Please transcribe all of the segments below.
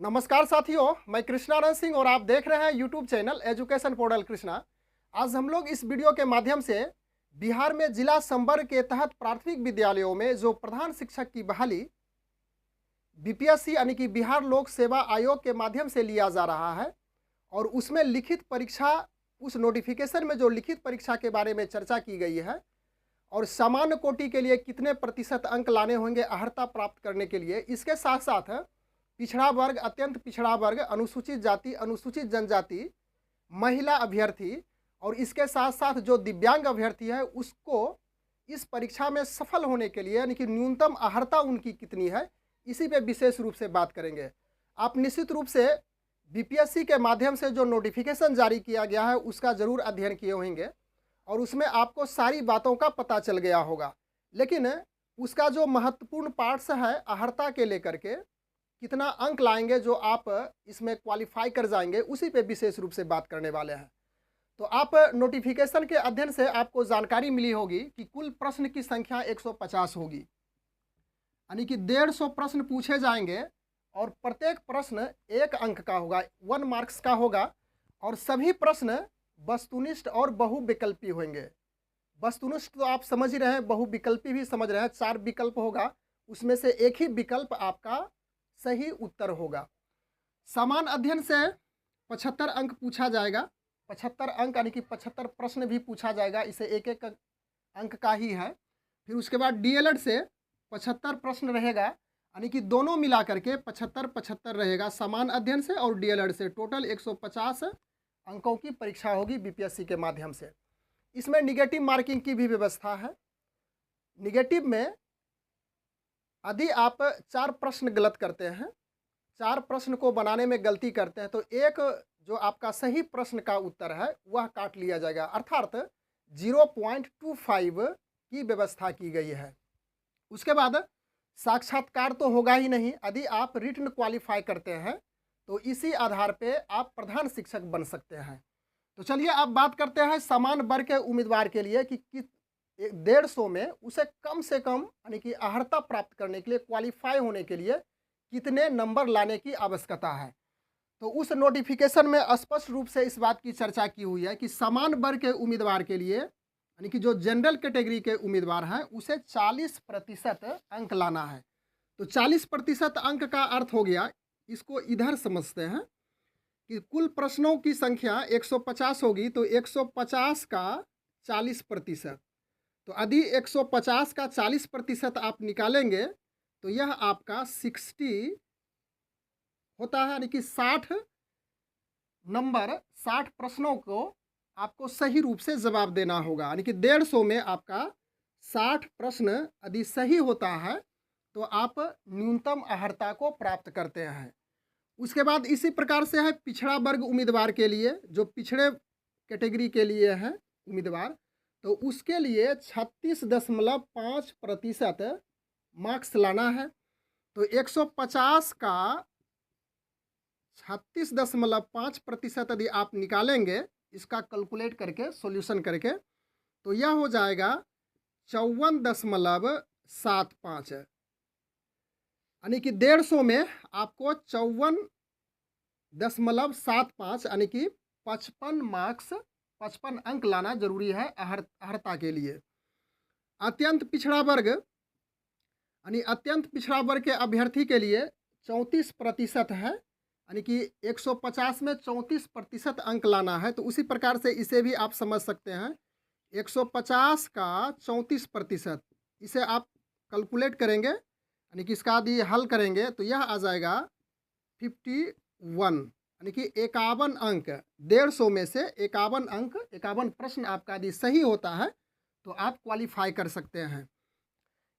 नमस्कार साथियों, मैं कृष्णानंद सिंह और आप देख रहे हैं YouTube channel education portal Krishna. आज हम लोग इस वीडियो के माध्यम से बिहार में जिला संवर्ग के तहत प्राथमिक विद्यालयों में जो प्रधान शिक्षक की बहाली बीपीएससी यानी कि बिहार लोक सेवा आयोग के माध्यम से लिया जा रहा है और उसमें लिखित परीक्षा, उस नोटिफिकेशन में जो लिखित परीक्षा के बारे में चर्चा की गई है और सामान्य कोटि के लिए कितने प्रतिशत अंक लाने होंगे अर्हता प्राप्त करने के लिए। इसके साथ साथ पिछड़ा वर्ग, अत्यंत पिछड़ा वर्ग, अनुसूचित जाति, अनुसूचित जनजाति, महिला अभ्यर्थी और इसके साथ साथ जो दिव्यांग अभ्यर्थी है उसको इस परीक्षा में सफल होने के लिए यानी कि न्यूनतम अर्हता उनकी कितनी है, इसी पे विशेष रूप से बात करेंगे। आप निश्चित रूप से बीपीएससी के माध्यम से जो नोटिफिकेशन जारी किया गया है उसका ज़रूर अध्ययन किए होंगे और उसमें आपको सारी बातों का पता चल गया होगा। लेकिन उसका जो महत्वपूर्ण पार्ट्स है अर्हता के लेकर के कितना अंक लाएंगे जो आप इसमें क्वालिफाई कर जाएंगे, उसी पे विशेष रूप से बात करने वाले हैं। तो आप नोटिफिकेशन के अध्ययन से आपको जानकारी मिली होगी कि कुल प्रश्न की संख्या 150 होगी, यानी कि 150 प्रश्न पूछे जाएंगे और प्रत्येक प्रश्न 1 अंक का होगा, 1 मार्क्स का होगा और सभी प्रश्न वस्तुनिष्ठ और बहुविकल्पी होंगे। वस्तुनिष्ठ तो आप समझ ही रहे हैं, बहुविकल्पी भी समझ रहे हैं। 4 विकल्प होगा, उसमें से एक ही विकल्प आपका सही उत्तर होगा। समान अध्ययन से 75 अंक पूछा जाएगा, 75 अंक यानी कि 75 प्रश्न भी पूछा जाएगा, इसे एक एक अंक का ही है। फिर उसके बाद डीएलएड से 75 प्रश्न रहेगा, यानी कि दोनों मिला करके 75-75 रहेगा, समान अध्ययन से और डीएलएड से टोटल 150 अंकों की परीक्षा होगी बीपीएससी के माध्यम से। इसमें निगेटिव मार्किंग की भी व्यवस्था है। निगेटिव में यदि आप 4 प्रश्न गलत करते हैं, 4 प्रश्न को बनाने में गलती करते हैं तो एक जो आपका सही प्रश्न का उत्तर है वह काट लिया जाएगा, अर्थात 0.25 की व्यवस्था की गई है। उसके बाद साक्षात्कार तो होगा ही नहीं, यदि आप रिटन क्वालिफाई करते हैं तो इसी आधार पे आप प्रधान शिक्षक बन सकते हैं। तो चलिए अब बात करते हैं समान वर्ग के उम्मीदवार के लिए कि 150 में उसे कम से कम यानी कि अर्हता प्राप्त करने के लिए, क्वालिफाई होने के लिए कितने नंबर लाने की आवश्यकता है। तो उस नोटिफिकेशन में स्पष्ट रूप से इस बात की चर्चा की हुई है कि समान वर्ग के उम्मीदवार के लिए यानी कि जो जनरल कैटेगरी के उम्मीदवार हैं उसे 40% अंक लाना है। तो 40% अंक का अर्थ हो गया, इसको इधर समझते हैं कि कुल प्रश्नों की संख्या 150 होगी तो 150 का 40%, तो यदि 150 का 40% आप निकालेंगे तो यह आपका 60 होता है, यानी कि 60 नंबर, 60 प्रश्नों को आपको सही रूप से जवाब देना होगा, यानी कि 150 में आपका 60 प्रश्न यदि सही होता है तो आप न्यूनतम अर्हता को प्राप्त करते हैं। उसके बाद इसी प्रकार से है पिछड़ा वर्ग उम्मीदवार के लिए, जो पिछड़े कैटेगरी के लिए है उम्मीदवार, तो उसके लिए 36.5% मार्क्स लाना है। तो 150 का 36.5% यदि आप निकालेंगे, इसका कैलकुलेट करके सॉल्यूशन करके, तो यह हो जाएगा 54.75, यानी कि 150 में आपको 54.75 यानी कि 55 मार्क्स, 55 अंक लाना जरूरी है अर्हता के लिए। अत्यंत पिछड़ा वर्ग यानी अत्यंत पिछड़ा वर्ग के अभ्यर्थी के लिए 34% है, यानी कि 150 में 34% अंक लाना है। तो उसी प्रकार से इसे भी आप समझ सकते हैं, 150 का 34%, इसे आप कैलकुलेट करेंगे यानी कि इसका यदि हल करेंगे तो यह आ जाएगा 51, यानी कि 51 अंक। 150 में से 51 अंक, 51 प्रश्न आपका यदि सही होता है तो आप क्वालिफाई कर सकते हैं।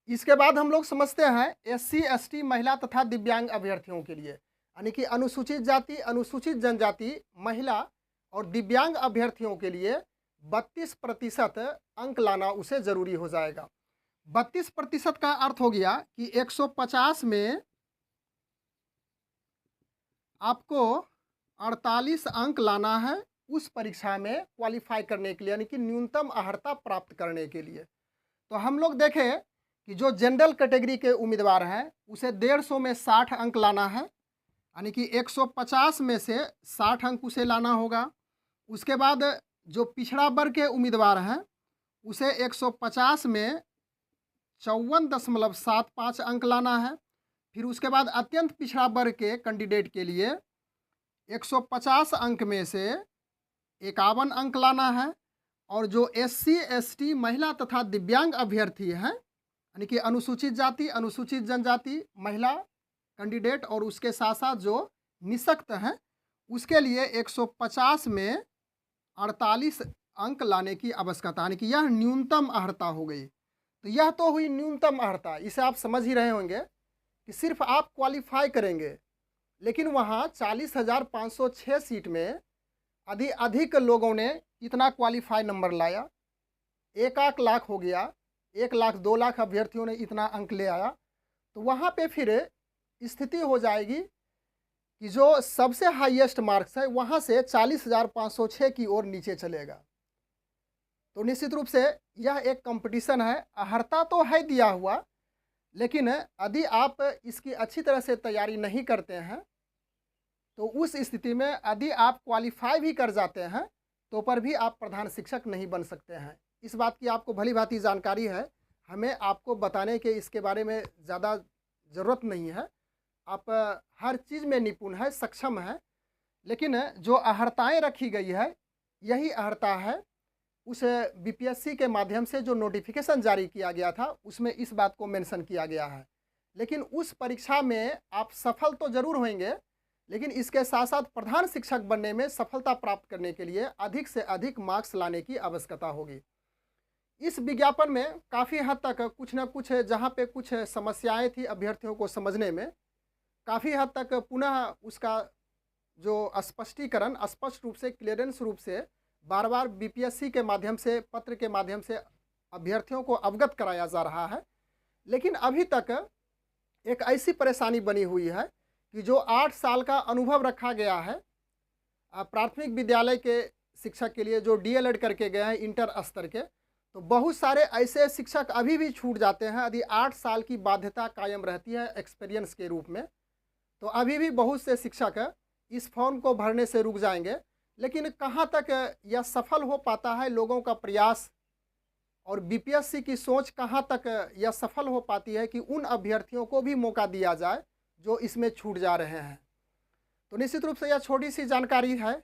इसके बाद हम लोग समझते हैं एससी, एसटी, महिला तथा दिव्यांग अभ्यर्थियों के लिए, यानी कि अनुसूचित जाति, अनुसूचित जनजाति, महिला और दिव्यांग अभ्यर्थियों के लिए 32% अंक लाना उसे ज़रूरी हो जाएगा। 32% का अर्थ हो गया कि 150 में आपको 48 अंक लाना है उस परीक्षा में क्वालिफाई करने के लिए, यानी कि न्यूनतम अर्हता प्राप्त करने के लिए। तो हम लोग देखें कि जो जनरल कैटेगरी के उम्मीदवार हैं उसे 150 में 60 अंक लाना है, यानी कि 150 में से 60 अंक उसे लाना होगा। उसके बाद जो पिछड़ा वर्ग के उम्मीदवार हैं उसे 150 में 54.75 अंक लाना है। फिर उसके बाद अत्यंत पिछड़ा वर्ग के कैंडिडेट के लिए 150 अंक में से 51 अंक लाना है। और जो SC ST महिला तथा दिव्यांग अभ्यर्थी हैं यानी कि अनुसूचित जाति, अनुसूचित जनजाति, महिला कैंडिडेट और उसके साथ साथ जो निःशक्त हैं उसके लिए 150 में 48 अंक लाने की आवश्यकता, यानी कि यह न्यूनतम अर्हता हो गई। तो यह तो हुई न्यूनतम अर्हता। इसे आप समझ ही रहे होंगे कि सिर्फ आप क्वालिफाई करेंगे, लेकिन वहाँ 40,506 सीट में अधिक लोगों ने इतना क्वालिफाई नंबर लाया। 1 लाख हो गया, 1 लाख 2 लाख अभ्यर्थियों ने इतना अंक ले आया। तो वहाँ पे फिर स्थिति हो जाएगी कि जो सबसे हाईएस्ट मार्क्स है वहाँ से 40,506 की ओर नीचे चलेगा। तो निश्चित रूप से यह एक कंपटीशन है। अर्हता तो है दिया हुआ, लेकिन यदि आप इसकी अच्छी तरह से तैयारी नहीं करते हैं तो उस स्थिति में यदि आप क्वालिफाई भी कर जाते हैं तो पर भी आप प्रधान शिक्षक नहीं बन सकते हैं। इस बात की आपको भली भांति जानकारी है, हमें आपको बताने के इसके बारे में ज़्यादा ज़रूरत नहीं है। आप हर चीज़ में निपुण है, सक्षम है, लेकिन जो अर्हताएँ रखी गई है यही अर्हता है। उस BPSC के माध्यम से जो नोटिफिकेशन जारी किया गया था उसमें इस बात को मेंशन किया गया है। लेकिन उस परीक्षा में आप सफल तो ज़रूर होंगे, लेकिन इसके साथ साथ प्रधान शिक्षक बनने में सफलता प्राप्त करने के लिए अधिक से अधिक मार्क्स लाने की आवश्यकता होगी। इस विज्ञापन में काफ़ी हद तक कुछ न कुछ जहाँ पे कुछ समस्याएं थी अभ्यर्थियों को समझने में, काफ़ी हद तक पुनः उसका जो स्पष्टीकरण स्पष्ट रूप से क्लियरेंस रूप से बार बार BPSC के माध्यम से, पत्र के माध्यम से अभ्यर्थियों को अवगत कराया जा रहा है। लेकिन अभी तक एक ऐसी परेशानी बनी हुई है कि जो 8 साल का अनुभव रखा गया है प्राथमिक विद्यालय के शिक्षक के लिए, जो DLED करके गए हैं इंटर स्तर के, तो बहुत सारे ऐसे शिक्षक अभी भी छूट जाते हैं यदि 8 साल की बाध्यता कायम रहती है एक्सपीरियंस के रूप में। तो अभी भी बहुत से शिक्षक इस फॉर्म को भरने से रुक जाएंगे। लेकिन कहाँ तक यह सफल हो पाता है, लोगों का प्रयास और BPSC की सोच कहाँ तक यह सफल हो पाती है कि उन अभ्यर्थियों को भी मौका दिया जाए जो इसमें छूट जा रहे हैं। तो निश्चित रूप से यह छोटी सी जानकारी है,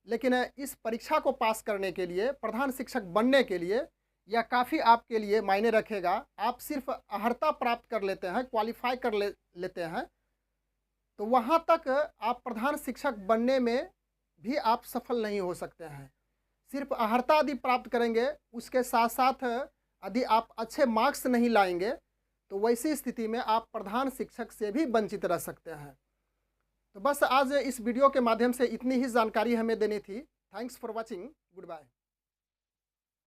लेकिन इस परीक्षा को पास करने के लिए, प्रधान शिक्षक बनने के लिए यह काफ़ी आपके लिए मायने रखेगा। आप सिर्फ अर्हता प्राप्त कर लेते हैं, क्वालिफाई कर लेते हैं, तो वहाँ तक आप प्रधान शिक्षक बनने में भी आप सफल नहीं हो सकते हैं। सिर्फ अर्हता यदि प्राप्त करेंगे, उसके साथ साथ यदि आप अच्छे मार्क्स नहीं लाएंगे तो वैसी स्थिति में आप प्रधान शिक्षक से भी वंचित रह सकते हैं। तो बस आज इस वीडियो के माध्यम से इतनी ही जानकारी हमें देनी थी। Thanks for watching. Good bye.